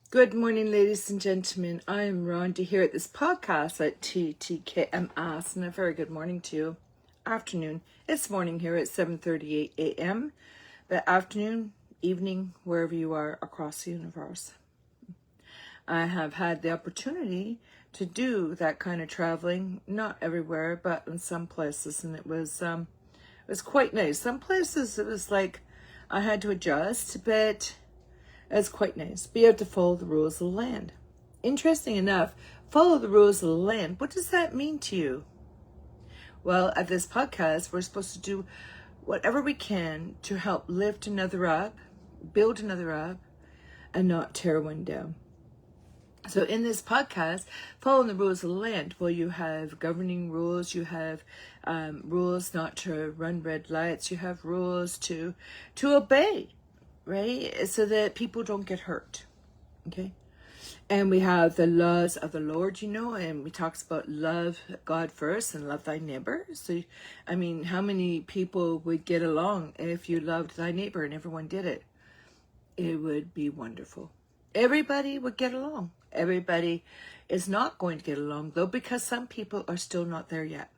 Good morning, ladies and gentlemen. I am Rhonda here at this podcast at TTKMS, and a very good morning to you. Afternoon. It's morning here at 7:38 a.m., but afternoon, evening, wherever you are across the universe. I have had the opportunity to do that kind of traveling, not everywhere, but in some places, and it was quite nice. Some places it was like I had to adjust, but it's quite nice. Be able to follow the rules of the land. Interesting enough, follow the rules of the land. What does that mean to you? Well, at this podcast, we're supposed to do whatever we can to help lift another up, build another up, and not tear one down. So in this podcast, following the rules of the land, well, you have governing rules, you have rules not to run red lights, you have rules to obey, right? So that people don't get hurt, okay? And we have the laws of the Lord, and we talks about love God first and love thy neighbor. So, I mean, how many people would get along if you loved thy neighbor and everyone did it? It would be wonderful. Everybody would get along. Everybody is not going to get along, though, because some people are still not there yet.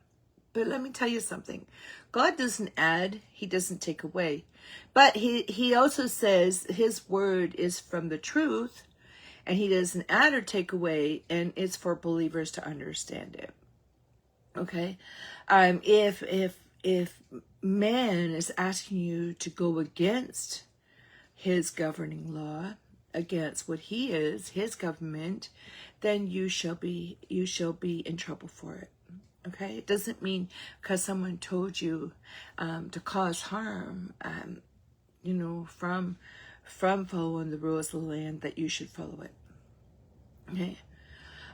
But let me tell you something. God doesn't add, he doesn't take away. But he also says his word is from the truth, and he doesn't add or take away, and it's for believers to understand it. Okay? If man is asking you to go against his governing law, against what he is, his government, then you shall be in trouble for it. Okay, it doesn't mean because someone told you to cause harm, from following the rules of the land that you should follow it. Okay.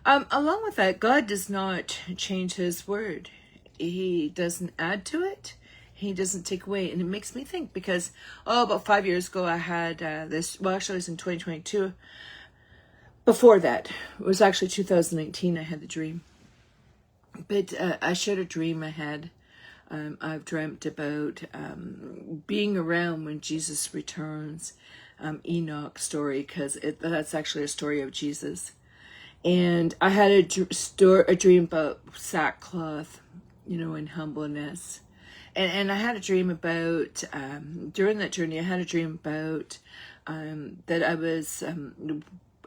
Along with that, God does not change his word. He doesn't add to it. He doesn't take away. And it makes me think because, about 5 years ago, I had this, well, actually it was in 2022. Before that, it was actually 2019, I had the dream. But I shared a dream I had. I've dreamt about being around when Jesus returns. Enoch story, because that's actually a story of Jesus. And I had a dream about sackcloth, and humbleness. And I had a dream about, during that journey, I had a dream about that I was,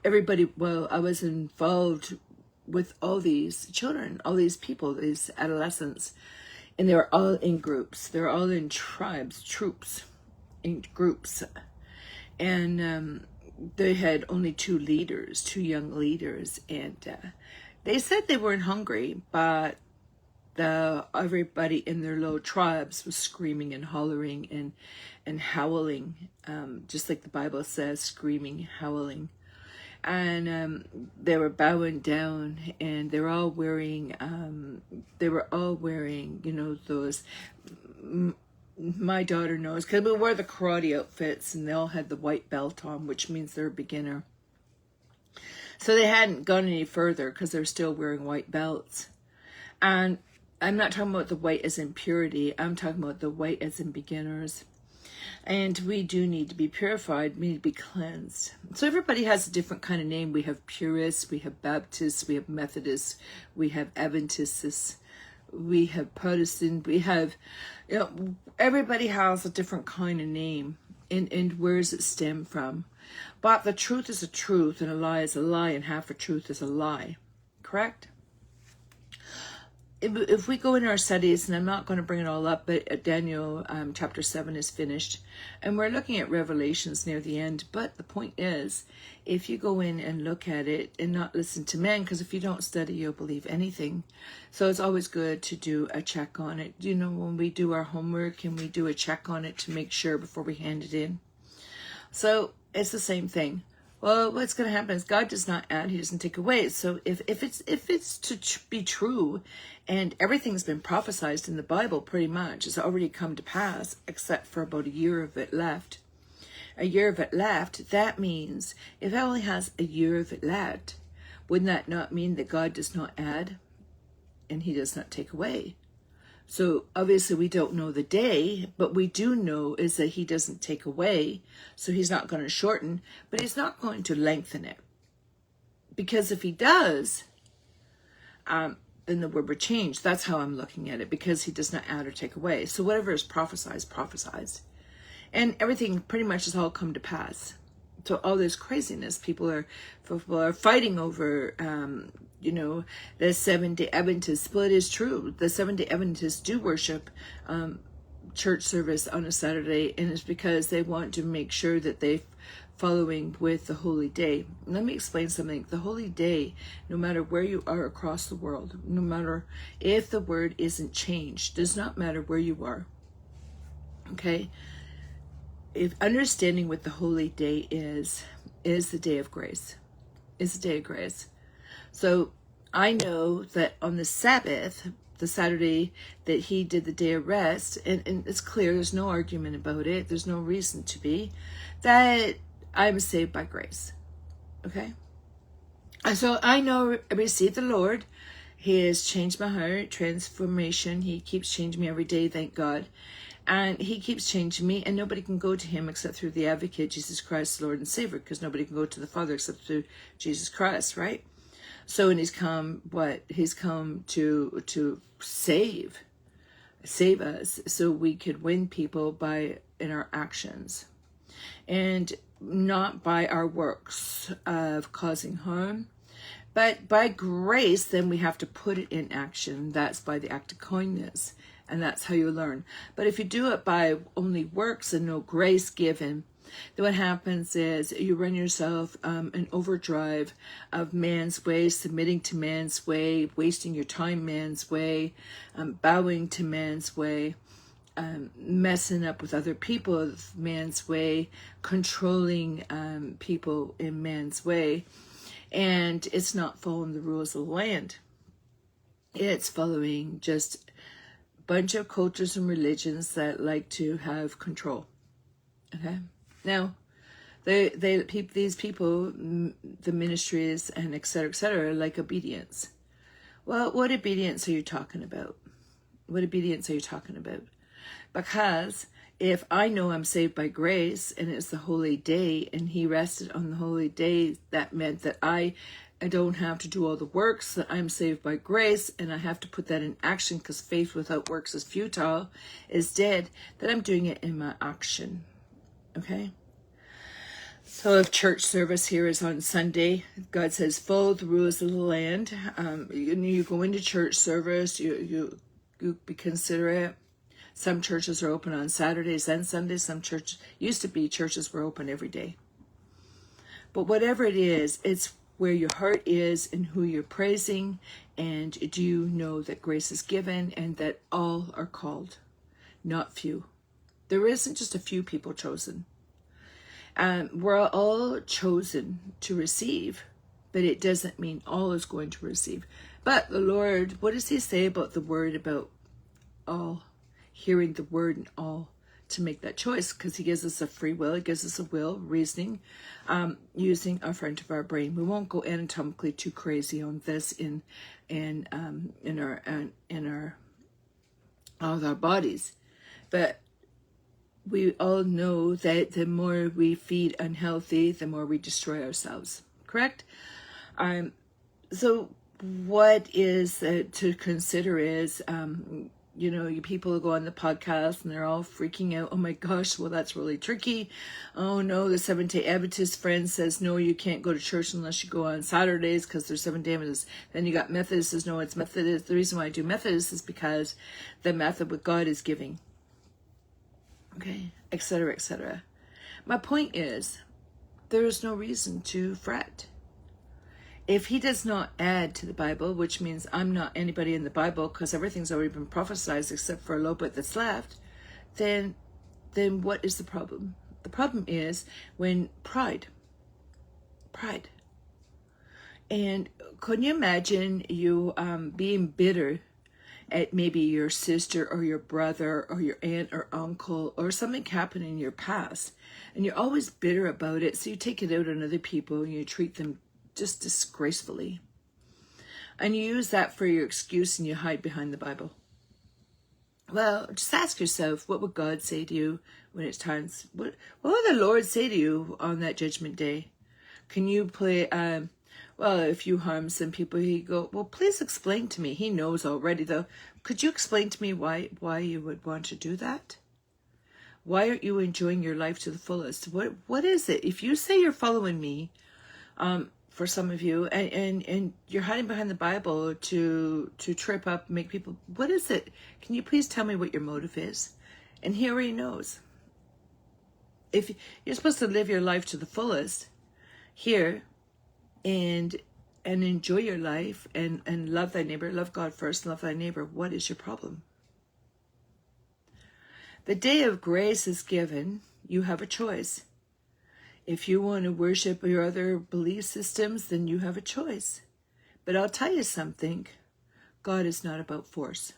I was involved with all these children, all these people, these adolescents, and they were all in groups. They were all in troops, in groups. And they had only two young leaders, and they said they weren't hungry, but everybody in their little tribes was screaming and hollering and howling, just like the Bible says, screaming, howling. And they were bowing down, and they were all wearing those. My daughter knows because we wear the karate outfits, and they all had the white belt on, which means they're a beginner. So they hadn't gone any further because they're still wearing white belts. And I'm not talking about the white as in purity. I'm talking about the white as in beginners. And we do need to be purified. We need to be cleansed. So everybody has a different kind of name. We have purists, we have Baptists, we have Methodists, we have Adventists, we have Protestant, we have, everybody has a different kind of name. And where does it stem from? But the truth is a truth, and a lie is a lie, and half a truth is a lie. Correct? If we go in our studies, and I'm not going to bring it all up, but Daniel chapter 7 is finished, and we're looking at Revelations near the end. But the point is, if you go in and look at it and not listen to men, because if you don't study, you'll believe anything. So it's always good to do a check on it. When we do our homework, and we do a check on it to make sure before we hand it in. So it's the same thing. Well, what's going to happen is God does not add, he doesn't take away. So if it's to be true, and everything's been prophesied in the Bible pretty much, it's already come to pass, except for about a year of it left. That means if it only has a year of it left, wouldn't that not mean that God does not add and he does not take away? So obviously we don't know the day, but we do know is that he doesn't take away. So he's not going to shorten, but he's not going to lengthen it. Because if he does, then the word would change. That's how I'm looking at it, because he does not add or take away. So whatever is prophesied, prophesies. And everything pretty much has all come to pass. So all this craziness, people are fighting over, the Seventh-day Adventists. Well, it is true. The Seventh-day Adventists do worship church service on a Saturday, and it's because they want to make sure that they're following with the holy day. Let me explain something. The holy day, no matter where you are across the world, no matter if the word isn't changed, does not matter where you are. Okay? If understanding what the holy day is the day of grace. Is the day of grace. So I know that on the Sabbath, the Saturday that he did the day of rest, and it's clear, there's no argument about it, there's no reason to be, that I'm saved by grace. Okay? And so I know I received the Lord. He has changed my heart, transformation. He keeps changing me every day, thank God. And he keeps changing me, and nobody can go to him except through the advocate, Jesus Christ, Lord and Savior, because nobody can go to the Father except through Jesus Christ, right? So, and he's come, He's come to save us so we could win people in our actions. And not by our works of causing harm, but by grace. Then we have to put it in action. That's by the act of kindness. And that's how you learn. But if you do it by only works and no grace given, then what happens is you run yourself an overdrive of man's way, submitting to man's way, wasting your time man's way, bowing to man's way, messing up with other people man's way, controlling people in man's way. And it's not following the rules of the land. It's following just bunch of cultures and religions that like to have control. Okay, now these people, the ministries and etc., like obedience. Well, what obedience are you talking about? What obedience are you talking about? Because if I know I'm saved by grace and it's the holy day and he rested on the holy day, that meant that I don't have to do all the works, that I'm saved by grace, and I have to put that in action because faith without works is futile, is dead, that I'm doing it in my action. Okay? So if church service here is on Sunday, God says, follow the rules of the land. You go into church service, you be considerate. Some churches are open on Saturdays and Sundays. Some churches were open every day. But whatever it is, it's where your heart is and who you're praising, and do you know that grace is given and that all are called, not few. There isn't just a few people chosen. We're all chosen to receive, but it doesn't mean all is going to receive. But the Lord, what does he say about the word, about all, hearing the word and all, to make that choice? Because he gives us a free will, he gives us a will, reasoning, using our front of our brain. We won't go anatomically too crazy on this in all of our bodies, but we all know that the more we feed unhealthy, the more we destroy ourselves. Correct? So what is to consider is, you people go on the podcast and they're all freaking out. Oh my gosh, well, that's really tricky. Oh no, the Seventh-day Adventist friend says, no, you can't go to church unless you go on Saturdays because they're Seventh-day Adventists. Then you got Methodists says, no, it's Methodist. The reason why I do Methodist is because the method what God is giving. Okay, etc., etc. My point is, there is no reason to fret. If he does not add to the Bible, which means I'm not anybody in the Bible because everything's already been prophesied except for a little bit that's left, then what is the problem? The problem is when pride. And can you imagine you being bitter at maybe your sister or your brother or your aunt or uncle or something happened in your past, and you're always bitter about it, so you take it out on other people and you treat them just disgracefully, and you use that for your excuse and you hide behind the Bible. Well, just ask yourself, what would God say to you when it's time? What will the Lord say to you on that judgment day? Can you play Well, if you harm some people, he go, well, please explain to me. He knows already, though. Could you explain to me why you would want to do that? Why aren't you enjoying your life to the fullest? What is it? If you say you're following me, for some of you, and you're hiding behind the Bible to trip up, make people, what is it? Can you please tell me what your motive is? And he already knows. If you're supposed to live your life to the fullest here, and enjoy your life, and love thy neighbor, love God first, love thy neighbor, what is your problem? The day of grace is given. You have a choice. If you want to worship your other belief systems, then you have a choice. But I'll tell you something. God is not about force.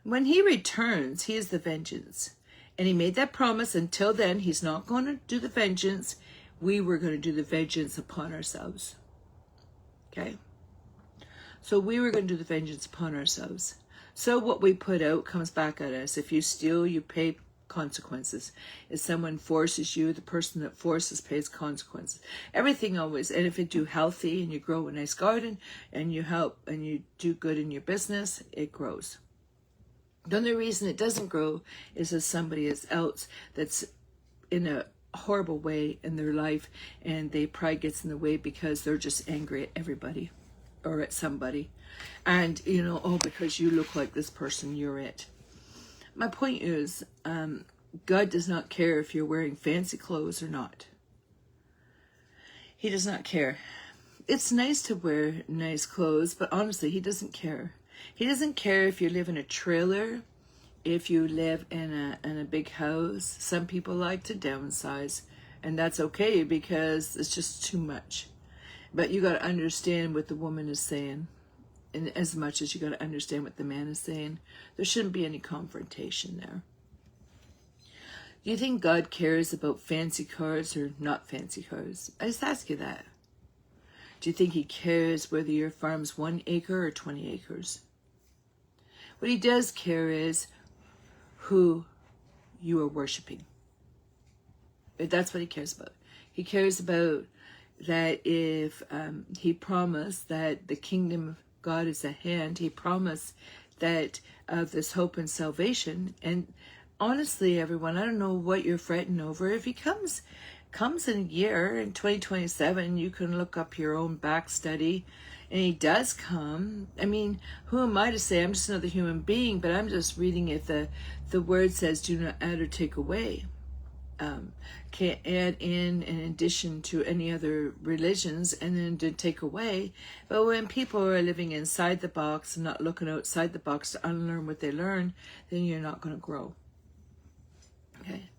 When he returns, he is the vengeance. And he made that promise. Until then, he's not going to do the vengeance. We were going to do the vengeance upon ourselves. Okay? So we were going to do the vengeance upon ourselves. So what we put out comes back at us. If you steal, you pay consequences. If someone forces you, the person that forces pays consequences. Everything always. And if you do healthy and you grow a nice garden and you help and you do good in your business, it grows. The only reason it doesn't grow is if somebody else that's in a horrible way in their life and pride gets in the way because they're just angry at everybody or at somebody. And, oh, because you look like this person, you're it. My point is, God does not care if you're wearing fancy clothes or not. He does not care. It's nice to wear nice clothes, but honestly, he doesn't care. He doesn't care if you live in a trailer, if you live in a big house. Some people like to downsize, and that's okay because it's just too much. But you got to understand what the woman is saying. And as much as you got to understand what the man is saying, there shouldn't be any confrontation there. Do you think God cares about fancy cars or not fancy cars? I just ask you that. Do you think he cares whether your farm's 1 acre or 20 acres? What he does care is who you are worshiping. That's what he cares about. He cares about that if he promised that the kingdom of God is at hand. He promised that of this hope and salvation. And honestly, everyone, I don't know what you're fretting over. If he comes in a year, in 2027, you can look up your own back study. And he does come. I mean, who am I to say? I'm just another human being, but I'm just reading it. The word says, do not add or take away. Can't add in addition to any other religions and then to take away. But when people are living inside the box and not looking outside the box to unlearn what they learn, then you're not going to grow. Okay.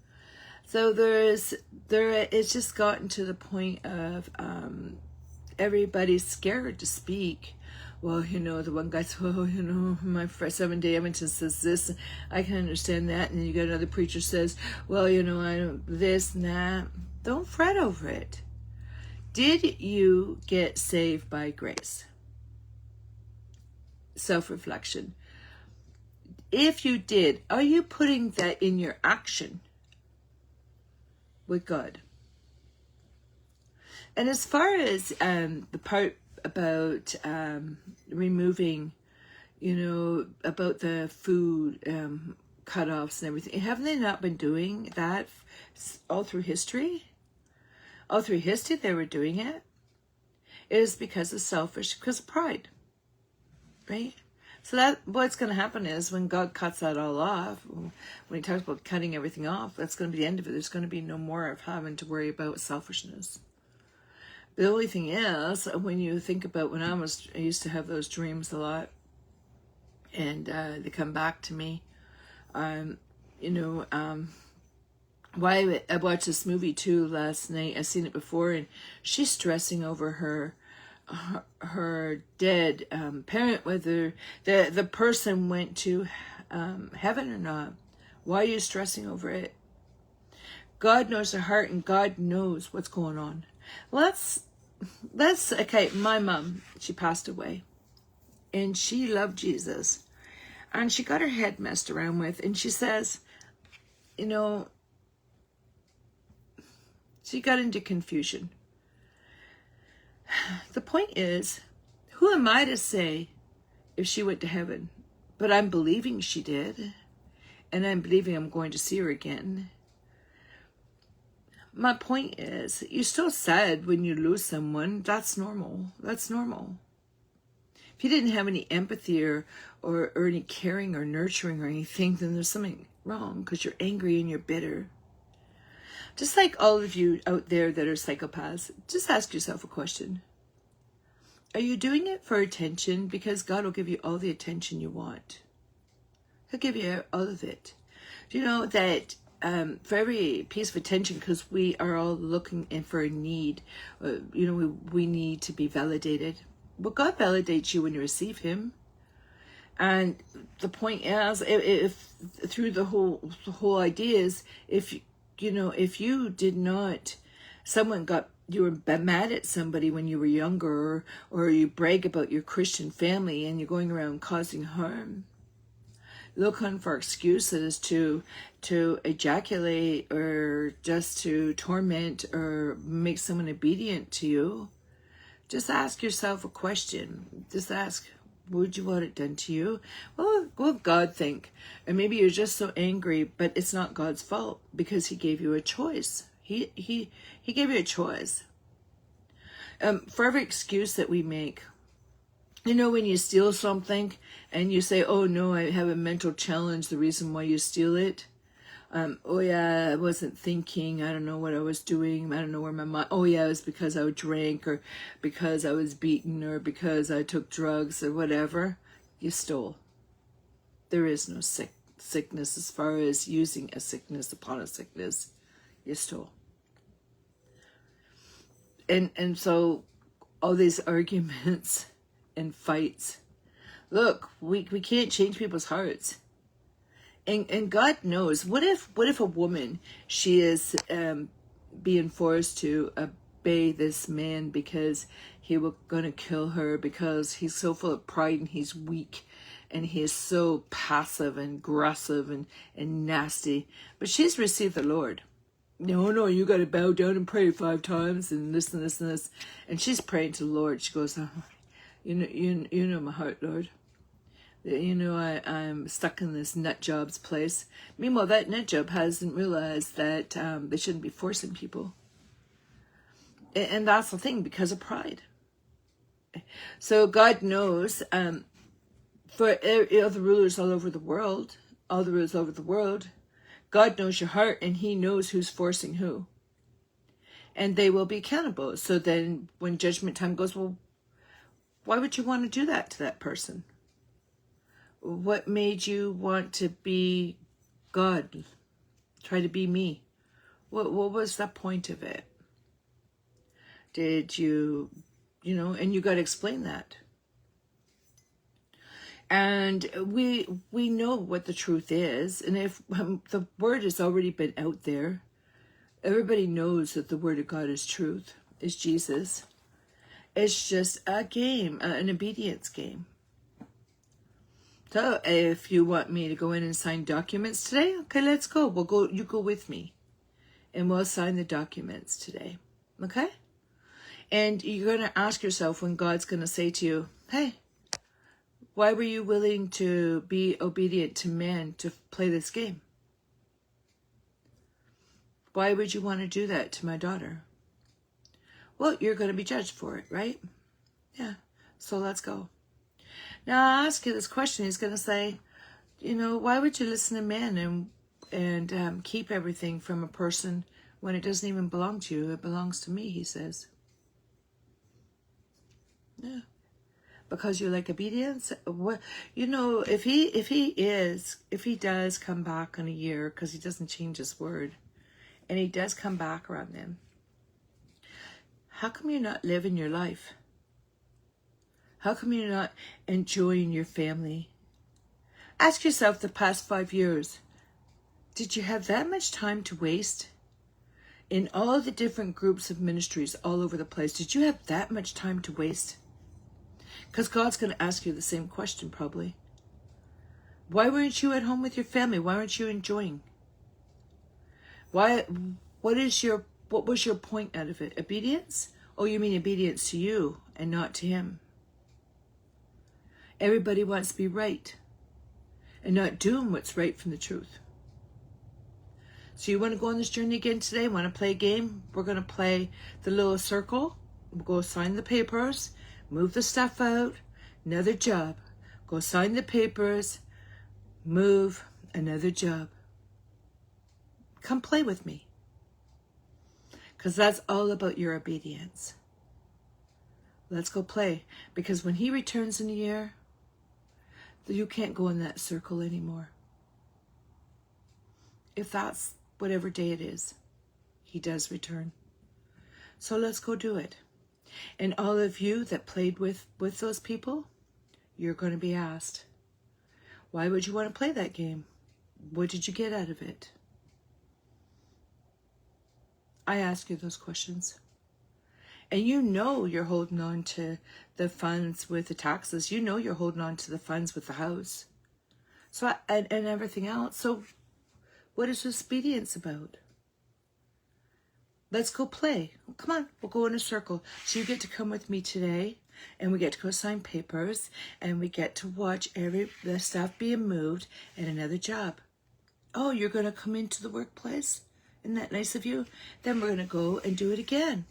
So it's just gotten to the point of everybody's scared to speak. Well, the one guy says, well, my 7-day Edmonton says this, I can understand that. And then you got another preacher says, well, I don't, this and that. Don't fret over it. Did you get saved by grace? Self-reflection. If you did, are you putting that in your action with God? And as far as the part about removing, about the food cutoffs and everything, haven't they not been doing that all through history? All through history they were doing it. It is because of because of pride, right? So that what's going to happen is when God cuts that all off, when he talks about cutting everything off, that's going to be the end of it. There's going to be no more of having to worry about selfishness. The only thing is, when you think about when I used to have those dreams a lot, and they come back to me. Why I watched this movie too last night. I've seen it before, and she's stressing over her dead parent, whether the person went to heaven or not. Why are you stressing over it? God knows her heart, and God knows what's going on. Let's okay, my mom, she passed away, and she loved Jesus, and she got her head messed around with, and she says, she got into confusion. the point is, who am I to say if she went to heaven? But I'm believing she did. And I'm believing I'm going to see her again. My point is, you're still sad when you lose someone. That's normal. That's normal. If you didn't have any empathy or any caring or nurturing or anything, then there's something wrong because you're angry and you're bitter. Just like all of you out there that are psychopaths, just ask yourself a question. Are you doing it for attention? Because God will give you all the attention you want. He'll give you all of it. Do you know that for every piece of attention, because we are all looking in for a need, we need to be validated. Well, God validates you when you receive Him. And the point is, if through the whole idea is, if you did not, you were mad at somebody when you were younger, or you brag about your Christian family and you're going around causing harm, looking for excuses to ejaculate or just to torment or make someone obedient to you, just ask yourself a question. Just ask, would you want it done to you? Well, what would God think? And maybe you're just so angry, but it's not God's fault because He gave you a choice. He gave you a choice. For every excuse that we make, when you steal something and you say, oh no, I have a mental challenge, the reason why you steal it. Oh yeah, I wasn't thinking, I don't know what I was doing, I don't know where my mind, oh yeah, it was because I drank, or because I was beaten, or because I took drugs, or whatever. You stole. There is no sickness as far as using a sickness upon a sickness. You stole. And so all these arguments and fights, look, we can't change people's hearts. And God knows, what if a woman, she is being forced to obey this man because he was going to kill her, because he's so full of pride and he's weak and he is so passive and aggressive and nasty, but she's received the Lord. No, you got to bow down and pray 5 times and this and this and this. And she's praying to the Lord. She goes, oh, you know my heart, Lord. I'm stuck in this nut job's place. Meanwhile, that nut job hasn't realized that they shouldn't be forcing people. And that's the thing, because of pride. So God knows, for all the rulers all over the world, God knows your heart, and He knows who's forcing who. And they will be accountable. So then when judgment time goes, well, why would you want to do that to that person? What made you want to be God? Try to be me? What was the point of it? Did you, and you got to explain that. And we know what the truth is. And if the word has already been out there, everybody knows that the word of God is truth, is Jesus. It's just a game, an obedience game. So if you want me to go in and sign documents today, okay, let's go. You go with me and we'll sign the documents today. Okay? And you're going to ask yourself when God's going to say to you, hey, why were you willing to be obedient to man to play this game? Why would you want to do that to my daughter? Well, you're going to be judged for it, right? Yeah. So let's go. Now, I'll ask you this question. He's going to say, why would you listen to men and keep everything from a person when it doesn't even belong to you? It belongs to me, he says. Yeah. Because you like obedience? What, if he does come back in a year, because he doesn't change his word, and he does come back around then, how come you're not living your life? How come you're not enjoying your family? Ask yourself the past 5 years, did you have that much time to waste? In all the different groups of ministries all over the place, did you have that much time to waste? Because God's going to ask you the same question probably. Why weren't you at home with your family? Why weren't you enjoying? What was your point out of it? Obedience? Oh, you mean obedience to you and not to him. Everybody wants to be right and not doing what's right from the truth. So you want to go on this journey again today? Want to play a game? We're going to play the little circle. We'll go sign the papers, move the stuff out, another job. Go sign the papers, move, another job. Come play with me. Because that's all about your obedience. Let's go play. Because when he returns in a year, you can't go in that circle anymore. If that's whatever day it is, he does return. So let's go do it. And all of you that played with those people, you're going to be asked, why would you want to play that game? What did you get out of it? I ask you those questions. And you know you're holding on to the funds with the taxes. You know you're holding on to the funds with the house. So and everything else. So what is obedience about? Let's go play. Come on, we'll go in a circle. So you get to come with me today, and we get to go sign papers, and we get to watch the stuff being moved and another job. Oh, you're going to come into the workplace? Isn't that nice of you? Then we're going to go and do it again.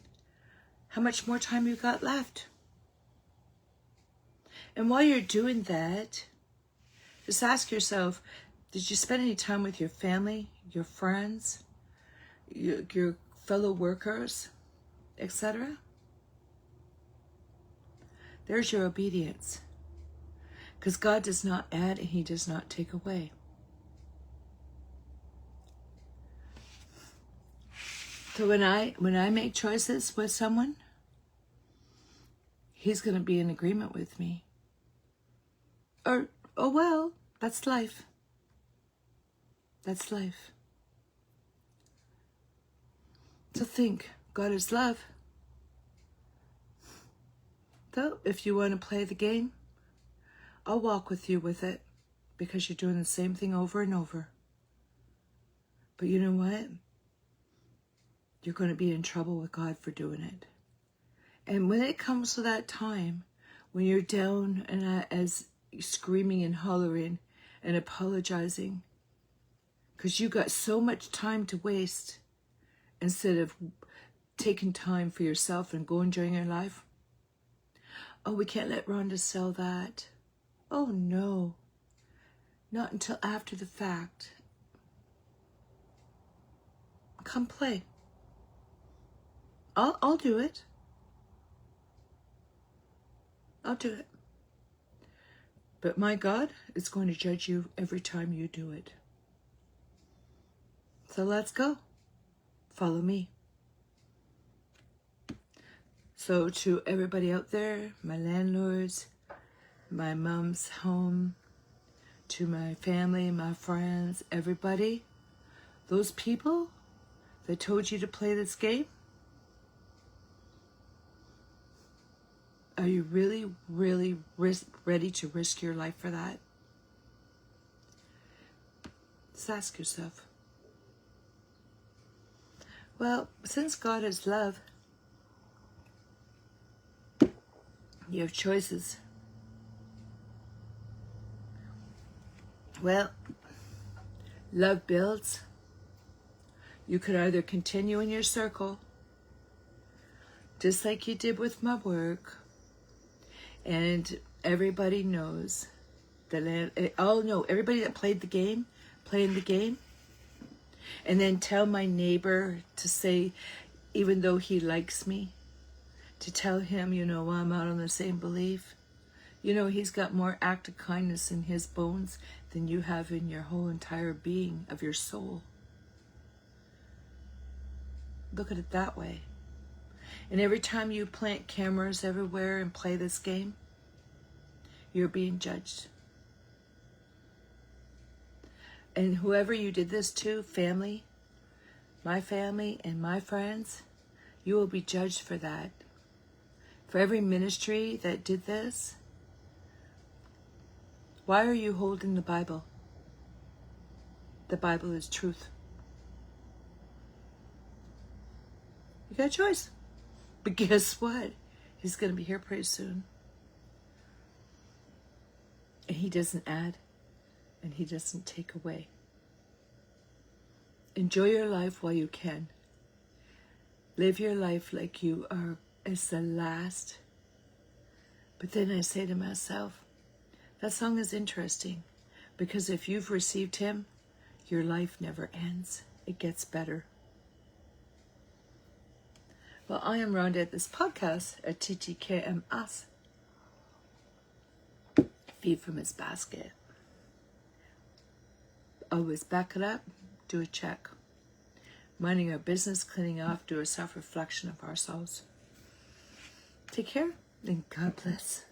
How much more time you got left? And while you're doing that, just ask yourself, did you spend any time with your family, your friends, your fellow workers, etc.? There's your obedience. Because God does not add and he does not take away. So when I make choices with someone, he's going to be in agreement with me. Or, oh well, that's life. That's life. So think, God is love. So if you want to play the game, I'll walk with you with it, because you're doing the same thing over and over. But you know what? You're going to be in trouble with God for doing it. And when it comes to that time, when you're down and as screaming and hollering and apologizing, because you got so much time to waste instead of taking time for yourself and go enjoying your life. Oh, we can't let Rhonda sell that. Oh no, not until after the fact. Come play. I'll do it. I'll do it. But my God is going to judge you every time you do it. So let's go. Follow me. So to everybody out there, my landlords, my mom's home, to my family, my friends, everybody, those people that told you to play this game, are you really, really ready to risk your life for that? Just ask yourself. Well, since God is love, you have choices. Well, love builds. You could either continue in your circle, just like you did with my work, and everybody knows, everybody that playing the game, and then tell my neighbor to say, even though he likes me, to tell him, I'm out on the same belief. He's got more act of kindness in his bones than you have in your whole entire being of your soul. Look at it that way. And every time you plant cameras everywhere and play this game, you're being judged. And whoever you did this to, family, my family and my friends, you will be judged for that. For every ministry that did this, why are you holding the Bible? The Bible is truth. You got a choice. But guess what? He's going to be here pretty soon. And he doesn't add, and he doesn't take away. Enjoy your life while you can. Live your life like you are as the last. But then I say to myself, that song is interesting, because if you've received him, your life never ends. It gets better. Well, I am Rhonda at this podcast at TTKMS. Feed from his basket. Always back it up, do a check. Minding our business, cleaning off, do a self-reflection of ourselves. Take care and God bless.